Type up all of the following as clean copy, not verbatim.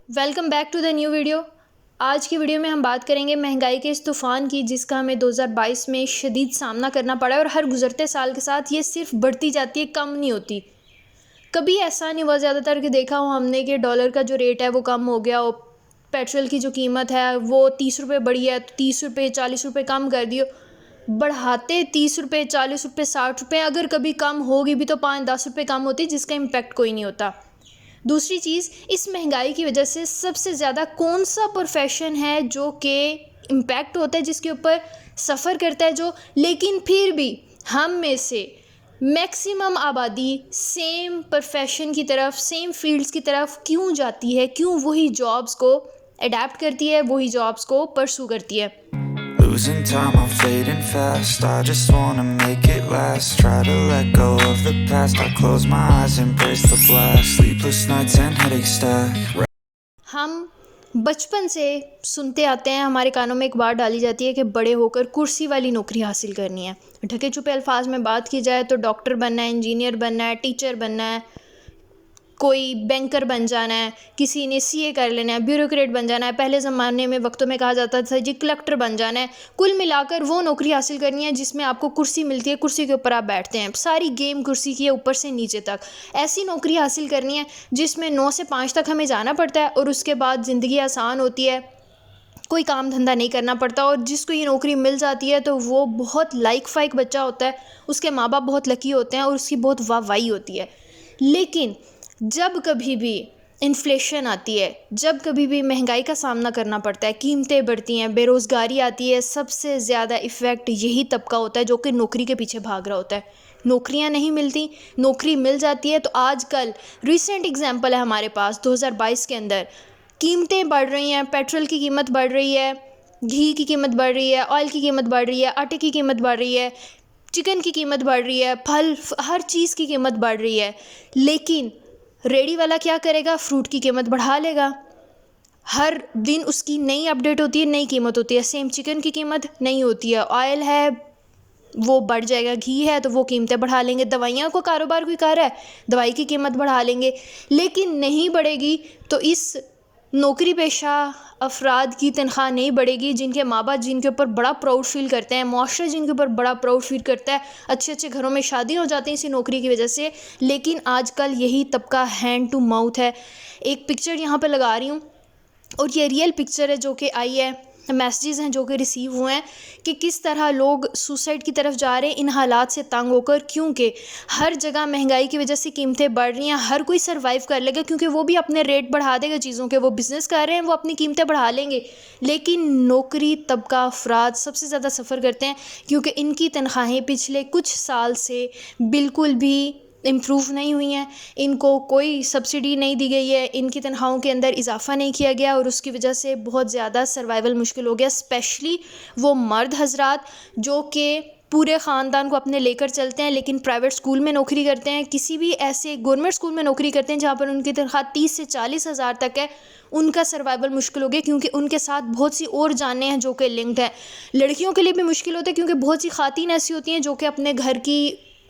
Welcome back to the new video. आज की video में हम बात करेंगे महंगाई के इस तूफ़ान की जिसका हमें 2022 में शदीद सामना करना पड़ा है और हर गुज़रते साल के साथ ये सिर्फ बढ़ती जाती है, कम नहीं होती। कभी ऐसा नहीं हुआ ज़्यादातर कि देखा हो हमने कि डॉलर का जो रेट है वो कम हो गया हो, पेट्रोल की जो कीमत है वो 30 रुपये बढ़ी है तो 30 रुपये 40 रुपये कम कर दियो, बढ़ाते 30 रुपये 40 रुपये 60 रुपये, अगर कभी कम होगी भी तो 5-10 रुपये कम होती, जिसका इम्पेक्ट कोई नहीं होता। दूसरी चीज़, इस महंगाई की वजह से सबसे ज़्यादा कौन सा प्रोफेशन है जो कि इम्पैक्ट होता है, जिसके ऊपर सफ़र करता है जो, लेकिन फिर भी हम में से मैक्सिमम आबादी सेम प्रोफेशन की तरफ, सेम फील्ड्स की तरफ क्यों जाती है, क्यों वही जॉब्स को अडेप्ट करती है, वही जॉब्स को परसू करती है। Losing time, I'm fading fast. I just wanna make it last. Try to let go of the past. I close my eyes, embrace the blast. Sleepless nights and headaches stack. हम बचपन से सुनते आते हैं, हमारे कानों में एक बात डाली जाती है कि बड़े होकर कुर्सी वाली नौकरी हासिल करनी है। ढके छुपे अल्फाज में बात की जाए तो डॉक्टर बनना है, इंजीनियर बनना है, टीचर बनना है, कोई बैंकर बन जाना है, किसी ने सीए कर लेना है, ब्यूरोक्रेट बन जाना है, पहले ज़माने में वक्तों में कहा जाता था जी कलेक्टर बन जाना है। कुल मिलाकर वो नौकरी हासिल करनी है जिसमें आपको कुर्सी मिलती है, कुर्सी के ऊपर आप बैठते हैं, सारी गेम कुर्सी की है ऊपर से नीचे तक। ऐसी नौकरी हासिल करनी है जिसमें 9 से 5 तक हमें जाना पड़ता है और उसके बाद ज़िंदगी आसान होती है, कोई काम धंधा नहीं करना पड़ता। और जिसको ये नौकरी मिल जाती है तो वो बहुत लाइक फाइक बच्चा होता है, उसके माँ बाप बहुत लकी होते हैं और उसकी बहुत वाहवाही होती है। लेकिन जब कभी भी इन्फ्लेशन आती है, जब कभी भी महंगाई का सामना करना पड़ता है, कीमतें बढ़ती हैं, बेरोज़गारी आती है, सबसे ज़्यादा इफ़ेक्ट यही तबका होता है जो कि नौकरी के पीछे भाग रहा होता है। नौकरियां नहीं मिलती, नौकरी मिल जाती है तो आजकल रिसेंट एग्जांपल है हमारे पास 2022 के अंदर, कीमतें बढ़ रही हैं, पेट्रोल की कीमत बढ़ रही है, घी की कीमत बढ़ रही है, ऑयल की कीमत बढ़ रही है, आटे की कीमत बढ़ रही है, चिकन की कीमत बढ़ रही है, फल हर चीज़ की कीमत बढ़ रही है। लेकिन रेडी वाला क्या करेगा, फ्रूट की कीमत बढ़ा लेगा। हर दिन उसकी नई अपडेट होती है, नई कीमत होती है। सेम चिकन की कीमत नहीं होती है, ऑयल है वो बढ़ जाएगा, घी है तो वो कीमतें बढ़ा लेंगे, दवाइयाँ को कारोबार कोई कर रहा है दवाई की कीमत बढ़ा लेंगे। लेकिन नहीं बढ़ेगी तो इस नौकरी पेशा अफराद की तनख्वाह नहीं बढ़ेगी, जिनके माँ बाप जिनके ऊपर बड़ा प्राउड फील करते हैं, मुआशरा जिनके ऊपर बड़ा प्राउड फील करता है, अच्छे अच्छे घरों में शादी हो जाती है इसी नौकरी की वजह से। लेकिन आजकल यही तबका हैंड टू माउथ है। एक पिक्चर यहाँ पे लगा रही हूँ और ये रियल पिक्चर है जो कि आई है, मैसेजेस हैं जो कि रिसीव हुए हैं कि किस तरह लोग सुसाइड की तरफ जा रहे हैं इन हालात से तंग होकर, क्योंकि हर जगह महंगाई की वजह से कीमतें बढ़ रही हैं। हर कोई सरवाइव कर लेगा क्योंकि वो भी अपने रेट बढ़ा देगा चीज़ों के, वो बिज़नेस कर रहे हैं वो अपनी कीमतें बढ़ा लेंगे। लेकिन नौकरी तबका अफराद सबसे ज़्यादा सफ़र करते हैं क्योंकि इनकी तनख्वाहें पिछले कुछ साल से बिल्कुल भी इम्प्रूव नहीं हुई हैं, इनको कोई सब्सिडी नहीं दी गई है, इनकी तनख्वाहों के अंदर इजाफ़ा नहीं किया गया और उसकी वजह से बहुत ज़्यादा सर्वाइवल मुश्किल हो गया। स्पेशली वो मर्द हजरात जो कि पूरे ख़ानदान को अपने लेकर चलते हैं लेकिन प्राइवेट स्कूल में नौकरी करते हैं, किसी भी ऐसे गवर्नमेंट स्कूल में नौकरी करते हैं जहाँ पर उनकी तनख्वाह 30 से 40 हज़ार तक है, उनका सर्वाइवल मुश्किल हो गया क्योंकि उनके साथ बहुत सी और जानें हैं जो कि लिंक्ड हैं। लड़कियों के लिए भी मुश्किल होता है क्योंकि बहुत सी ख़ातीन ऐसी होती हैं जो कि अपने घर की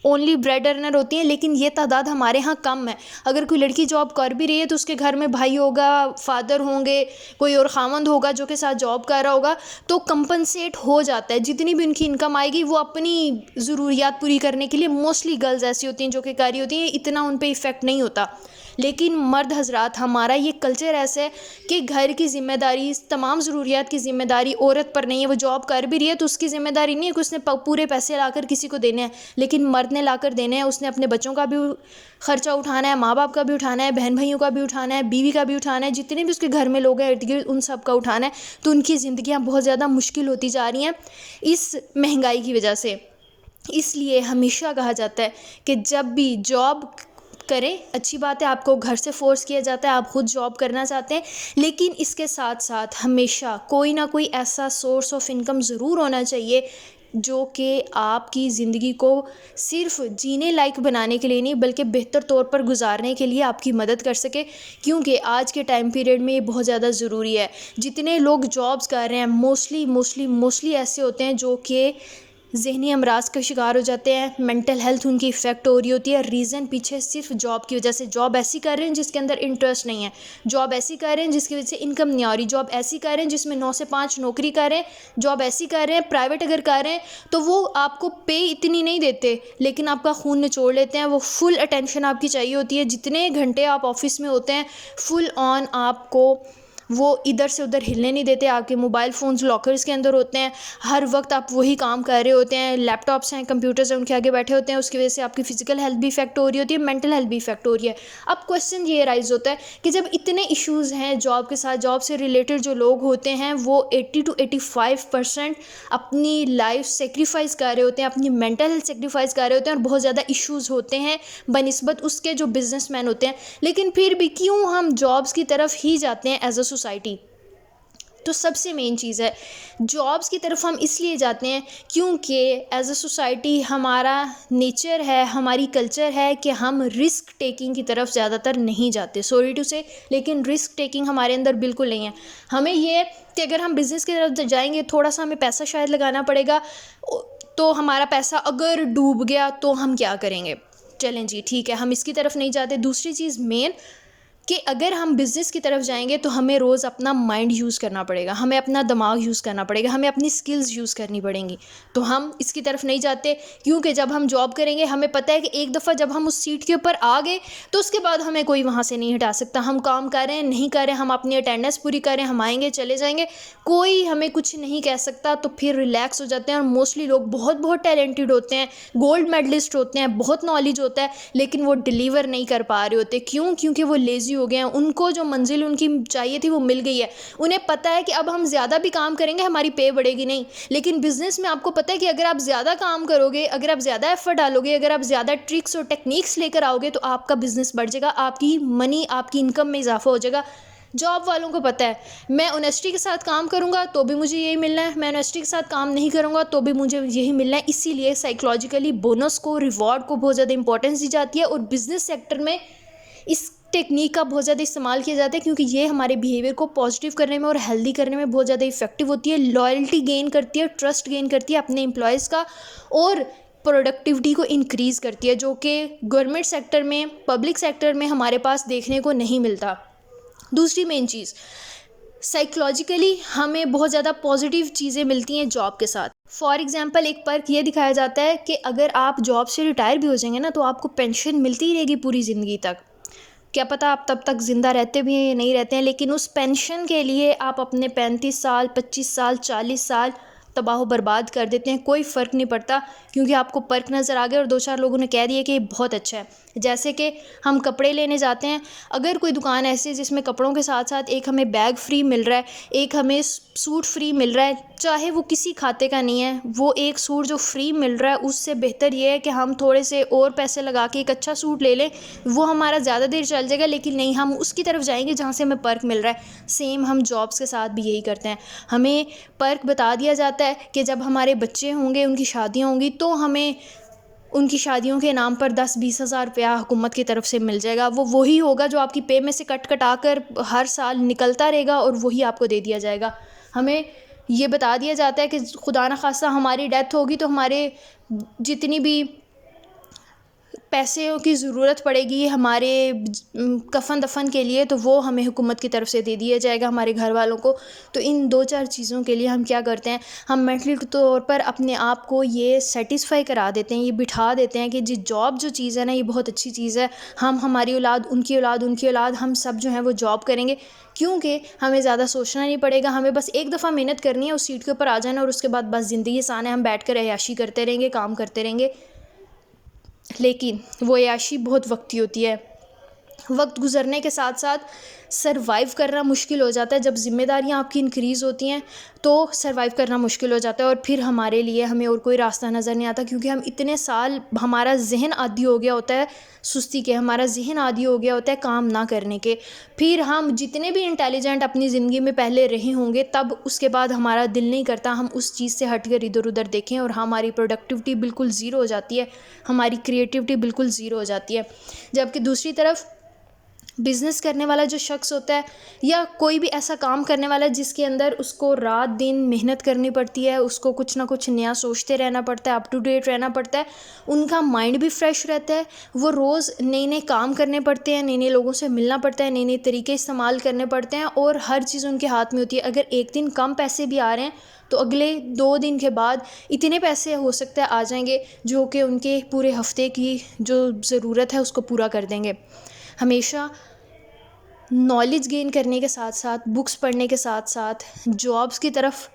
ओनली ब्रेड अर्नर होती हैं, लेकिन ये तादाद हमारे यहाँ कम है। अगर कोई लड़की जॉब कर भी रही है तो उसके घर में भाई होगा, फादर होंगे, कोई और खामंद होगा जो के साथ जॉब कर रहा होगा, तो कंपनसेट हो जाता है। जितनी भी उनकी इनकम आएगी वो अपनी ज़रूरियात पूरी करने के लिए, मोस्टली गर्ल्स ऐसी होती हैं जो कि कारी होती हैं, इतना उन पर इफ़ेक्ट नहीं होता। लेकिन मर्द हजरात, हमारा ये कल्चर ऐसा है कि घर की ज़िम्मेदारी, तमाम ज़रूरियात की ज़िम्मेदारी औरत पर नहीं है। वो जॉब कर भी रही है तो उसकी ज़िम्मेदारी नहीं है कि उसने पूरे पैसे लाकर किसी को देने हैं, लेकिन मर्द ने लाकर देने हैं। उसने अपने बच्चों का भी ख़र्चा उठाना है, माँ बाप का भी उठाना है, बहन भाइयों का भी उठाना है, बीवी का भी उठाना है, जितने भी उसके घर में लोग हैं इर्द गिर्द उन सब का उठाना है। तो उनकी ज़िंदगियाँ बहुत ज़्यादा मुश्किल होती जा रही हैं इस महंगाई की वजह से। इसलिए हमेशा कहा जाता है कि जब भी जॉब करें, अच्छी बात है, आपको घर से फोर्स किया जाता है, आप खुद जॉब करना चाहते हैं, लेकिन इसके साथ साथ हमेशा कोई ना कोई ऐसा सोर्स ऑफ इनकम ज़रूर होना चाहिए जो कि आपकी ज़िंदगी को सिर्फ जीने लायक बनाने के लिए नहीं बल्कि बेहतर तौर पर गुजारने के लिए आपकी मदद कर सके, क्योंकि आज के टाइम पीरियड में ये बहुत ज़्यादा ज़रूरी है। जितने लोग जॉब्स कर रहे हैं मोस्टली ऐसे होते हैं जो कि ज़हनी अमराज का शिकार हो जाते हैं, मेंटल हेल्थ उनकी इफ़ेक्ट हो रही होती है। रीज़न पीछे सिर्फ जॉब की वजह से, जॉब ऐसी कर रहे हैं जिसके अंदर इंटरेस्ट नहीं है, जॉब ऐसी कर रहे हैं जिसकी वजह से इनकम नहीं आ रही, जॉब ऐसी कर रहे हैं जिसमें 9 से 5 नौकरी कर रहे हैं, जॉब ऐसी कर रहे हैं प्राइवेट अगर कर रहे हैं तो वो आपको पे इतनी नहीं देते लेकिन आपका खून निचोड़ लेते हैं। वो फुल अटेंशन आपकी चाहिए होती है, जितने घंटे आप ऑफिस में होते हैं फुल ऑन आपको वो इधर से उधर हिलने नहीं देते। आपके मोबाइल फ़ोन्स लॉकर्स के अंदर होते हैं, हर वक्त आप वही काम कर रहे होते हैं, लैपटॉप्स हैं, कंप्यूटर्स हैं, उनके आगे बैठे होते हैं। उसकी वजह से आपकी फ़िज़िकल हेल्थ भी इफेक्ट हो रही होती है, मेंटल हेल्थ भी इफेक्ट हो रही है। अब क्वेश्चन ये राइज़ होता है कि जब इतने इश्यूज़ हैं जॉब के साथ, जॉब से रिलेटेड जो लोग होते हैं वो 80 to 85% अपनी लाइफ सेक्रीफाइस कर रहे होते हैं, अपनी मेंटल हेल्थ सेक्रीफाइस कर रहे होते हैं और बहुत ज़्यादा इश्यूज़ होते हैं बनिस्बत उसके जो बिजनेसमैन होते हैं। लेकिन फिर भी क्यों हम जॉब्स की तरफ ही जाते हैं एज अ सोसाइटी? तो सबसे मेन चीज़ है, जॉब्स की तरफ हम इसलिए जाते हैं क्योंकि एज अ सोसाइटी हमारा नेचर है, हमारी कल्चर है कि हम रिस्क टेकिंग की तरफ ज़्यादातर नहीं जाते, सॉरी टू से, लेकिन रिस्क टेकिंग हमारे अंदर बिल्कुल नहीं है। हमें ये कि अगर हम बिज़नेस की तरफ जाएंगे थोड़ा सा हमें पैसा शायद लगाना पड़ेगा, तो हमारा पैसा अगर डूब गया तो हम क्या करेंगे? चलें जी ठीक है, हम इसकी तरफ नहीं जाते। दूसरी चीज़ मेन कि अगर हम बिज़नेस की तरफ जाएंगे तो हमें रोज़ अपना माइंड यूज़ करना पड़ेगा, हमें अपना दिमाग यूज़ करना पड़ेगा, हमें अपनी स्किल्स यूज़ करनी पड़ेंगी। तो हम इसकी तरफ नहीं जाते क्योंकि जब हम जॉब करेंगे हमें पता है कि एक दफ़ा जब हम उस सीट के ऊपर आ गए तो उसके बाद हमें कोई वहाँ से नहीं हटा सकता। हम काम कर रहे हैं नहीं कर रहे हैं, हम अपनी अटेंडेंस पूरी कर रहे हैं, हम आएंगे चले जाएंगे, कोई हमें कुछ नहीं कह सकता। तो फिर रिलैक्स हो जाते हैं। और मोस्टली लोग बहुत बहुत टैलेंटेड होते हैं, गोल्ड मेडलिस्ट होते हैं, बहुत नॉलेज होता है, लेकिन वो डिलीवर नहीं कर पा रहे होते। क्यों? क्योंकि वो लेज़ी हो गए हैं, उनको जो मंजिल उनकी चाहिए थी वो मिल गई है। उन्हें पता है कि अब हम ज़्यादा भी काम करेंगे हमारी पे बढ़ेगी नहीं। लेकिन बिज़नेस में आपको पता है कि अगर आप ज़्यादा काम करोगे, अगर आप ज़्यादा एफर्ट डालोगे, अगर आप ज़्यादा ट्रिक्स और टेक्निक्स लेकर आओगे तो आपका बिज़नेस बढ़ जाएगा, आपकी मनी, आपकी इनकम में इजाफा हो जाएगा। जॉब वालों को पता है मैं ऑनेस्टी के साथ काम करूंगा तो भी मुझे यही मिलना है, मैं ऑनेस्टी के साथ काम नहीं करूंगा तो भी मुझे यही मिलना है। इसीलिए साइकोलॉजिकली बोनस को, रिवॉर्ड को बहुत ज़्यादा इंपॉर्टेंस दी जाती है। और बिज़नेस सेक्टर में इस टेक्निक का बहुत ज़्यादा इस्तेमाल किया जाता है क्योंकि ये हमारे बिहेवियर को पॉजिटिव करने में और हेल्दी करने में बहुत ज़्यादा इफेक्टिव होती है। लॉयल्टी गेन करती है, ट्रस्ट गेन करती है अपने एम्प्लॉयज़ का, और प्रोडक्टिविटी को इंक्रीज़ करती है, जो कि गवर्नमेंट सेक्टर में, पब्लिक सेक्टर में हमारे पास देखने को नहीं मिलता। दूसरी मेन चीज़, साइकोलॉजिकली हमें बहुत ज़्यादा पॉजिटिव चीज़ें मिलती हैं जॉब के साथ। फॉर एग्जांपल एक पर्क ये दिखाया जाता है कि अगर आप जॉब से रिटायर भी हो जाएंगे ना तो आपको पेंशन मिलती ही रहेगी पूरी ज़िंदगी तक। क्या पता आप तब तक ज़िंदा रहते भी हैं या नहीं रहते हैं, लेकिन उस पेंशन के लिए आप अपने 35 साल, 25 साल, 40 साल तबाह बर्बाद कर देते हैं। कोई फ़र्क नहीं पड़ता क्योंकि आपको पर्क नज़र आ गया और 2-4 लोगों ने कह दिया कि ये बहुत अच्छा है। जैसे कि हम कपड़े लेने जाते हैं, अगर कोई दुकान ऐसी है जिसमें कपड़ों के साथ साथ एक हमें बैग फ्री मिल रहा है, एक हमें सूट फ्री मिल रहा है, चाहे वो किसी खाते का नहीं है, वो एक सूट जो फ्री मिल रहा है उससे बेहतर ये है कि हम थोड़े से और पैसे लगा के एक अच्छा सूट ले लें, वो हमारा ज़्यादा देर चल जाएगा। लेकिन नहीं, हम उसकी तरफ जाएंगे जहाँ से हमें पर्क मिल रहा है। सेम हम जॉब्स के साथ भी यही करते हैं। हमें पर्क बता दिया जाता है कि जब हमारे बच्चे होंगे, उनकी शादियाँ होंगी, तो हमें उनकी शादियों के नाम पर 10-20 हज़ार रुपया हुकूमत की तरफ से मिल जाएगा। वो वही होगा जो आपकी पे में से कट कटा कर हर साल निकलता रहेगा और वही आपको दे दिया जाएगा। हमें ये बता दिया जाता है कि खुदा न खास्ता हमारी डेथ होगी तो हमारे जितनी भी पैसे की ज़रूरत पड़ेगी हमारे कफ़न दफन के लिए, तो वो हमें हुकूमत की तरफ से दे दिया जाएगा हमारे घर वालों को। तो इन 2-4 चीज़ों के लिए हम क्या करते हैं, हम मेंटली तौर पर अपने आप को ये सेटिस्फाई करा देते हैं, ये बिठा देते हैं कि जी जॉब जो चीज़ है ना ये बहुत अच्छी चीज़ है। हम, हमारी औलाद, उनकी औलाद, उनकी औलाद, हम सब जो है वो जॉब करेंगे क्योंकि हमें ज़्यादा सोचना नहीं पड़ेगा। हमें बस एक दफ़ा मेहनत करनी है, उस सीट के ऊपर आ जाना और उसके बाद बस ज़िंदगी आसान है, हम बैठ कर अय्याशी करते रहेंगे, काम करते रहेंगे। लेकिन वो अय्याशी बहुत वक्ती होती है। वक्त गुज़रने के साथ साथ सरवाइव करना मुश्किल हो जाता है। जब ज़िम्मेदारियाँ आपकी इंक्रीज़ होती हैं तो सरवाइव करना मुश्किल हो जाता है और फिर हमारे लिए हमें और कोई रास्ता नज़र नहीं आता क्योंकि हम इतने साल, हमारा जहन आदी हो गया होता है सुस्ती के, हमारा जहन आदी हो गया होता है काम ना करने के। फिर हम जितने भी इंटेलिजेंट अपनी ज़िंदगी में पहले रहे होंगे, तब उसके बाद हमारा दिल नहीं करता हम उस चीज़ से हट कर इधर उधर देखें और हमारी प्रोडक्टिविटी बिल्कुल ज़ीरो हो जाती है, हमारी क्रिएटिविटी बिल्कुल ज़ीरो हो जाती है। जबकि दूसरी तरफ बिज़नेस करने वाला जो शख्स होता है या कोई भी ऐसा काम करने वाला है जिसके अंदर उसको रात दिन मेहनत करनी पड़ती है, उसको कुछ ना कुछ नया सोचते रहना पड़ता है, अप टू डेट रहना पड़ता है, उनका माइंड भी फ्रेश रहता है। वो रोज़ नए नए काम करने पड़ते हैं, नए नए लोगों से मिलना पड़ता है, नए नए तरीके इस्तेमाल करने पड़ते हैं और हर चीज़ उनके हाथ में होती है। अगर एक दिन कम पैसे भी आ रहे हैं तो अगले 2 दिन के बाद इतने पैसे हो सकता है आ जाएंगे जो कि उनके पूरे हफ्ते की जो ज़रूरत है उसको पूरा कर देंगे। हमेशा नॉलेज गेन करने के साथ साथ, बुक्स पढ़ने के साथ साथ, जॉब्स की तरफ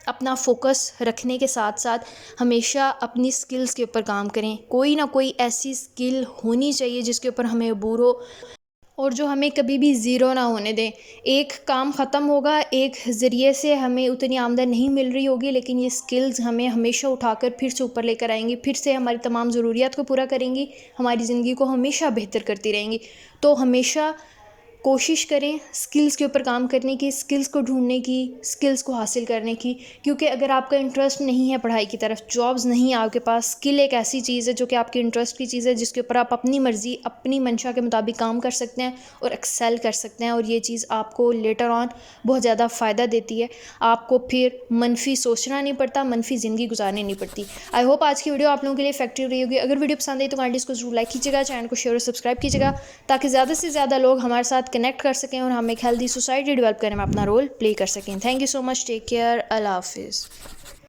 अपना फोकस रखने के साथ साथ हमेशा अपनी स्किल्स के ऊपर काम करें। कोई ना कोई ऐसी स्किल होनी चाहिए जिसके ऊपर हमें अबूर हो और जो हमें कभी भी ज़ीरो ना होने दें। एक काम ख़त्म होगा, एक ज़रिए से हमें उतनी आमदन नहीं मिल रही होगी, लेकिन ये स्किल्स हमें हमेशा उठाकर फिर से ऊपर लेकर आएंगी, फिर से हमारी तमाम ज़रूरियात को पूरा करेंगी, हमारी ज़िंदगी को हमेशा बेहतर करती रहेंगी। तो हमेशा कोशिश करें स्किल्स के ऊपर काम करने की, स्किल्स को ढूंढने की, स्किल्स को हासिल करने की। क्योंकि अगर आपका इंटरेस्ट नहीं है पढ़ाई की तरफ, जॉब्स नहीं है आपके पास, स्किल एक ऐसी चीज़ है जो कि आपके इंटरेस्ट की चीज़ है जिसके ऊपर आप अपनी मर्ज़ी, अपनी मंशा के मुताबिक काम कर सकते हैं और एक्सेल कर सकते हैं, और ये चीज़ आपको लेटर ऑन बहुत ज़्यादा फ़ायदा देती है। आपको फिर मनफी सोचना नहीं पड़ता, मनफी ज़िंदगी गुजारनी नहीं पड़ती। आई होप आज की वीडियो आप लोगों के लिए इफेक्टिव रही होगी। अगर वीडियो पसंद आई तो काइंडली इसको जरूर लाइक कीजिएगा, चैनल को शेयर और सब्सक्राइब कीजिएगा ताकि ज़्यादा से ज़्यादा लोग हमारे साथ कनेक्ट कर सकें और हम एक हेल्दी सोसाइटी डेवलप करने में अपना रोल प्ले कर सकें। Thank you so much, take care, अल्लाह हाफिज़।